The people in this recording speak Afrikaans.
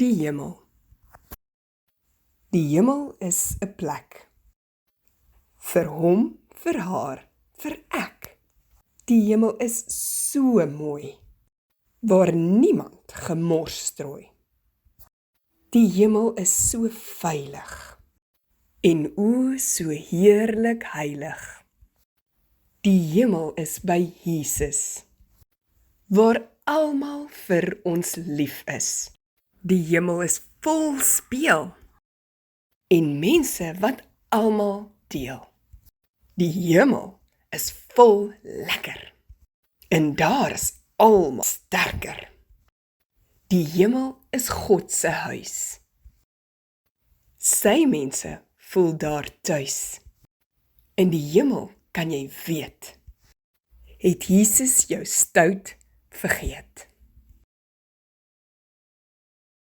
Die hemel. Die hemel is 'n plek. Vir hom, vir haar, vir ek. Die hemel is so mooi, waar niemand gemors strooi. Die hemel is so veilig, en o so heerlik heilig. Die hemel is by Jesus, waar almal vir ons lief is. Die hemel is vol speel, en mense wat almal deel. Die hemel is vol lekker, en daar is almal sterker. Die hemel is God se huis. Sy mense voel daar tuis. In die hemel kan jy weet, het Jesus jou stout vergeet.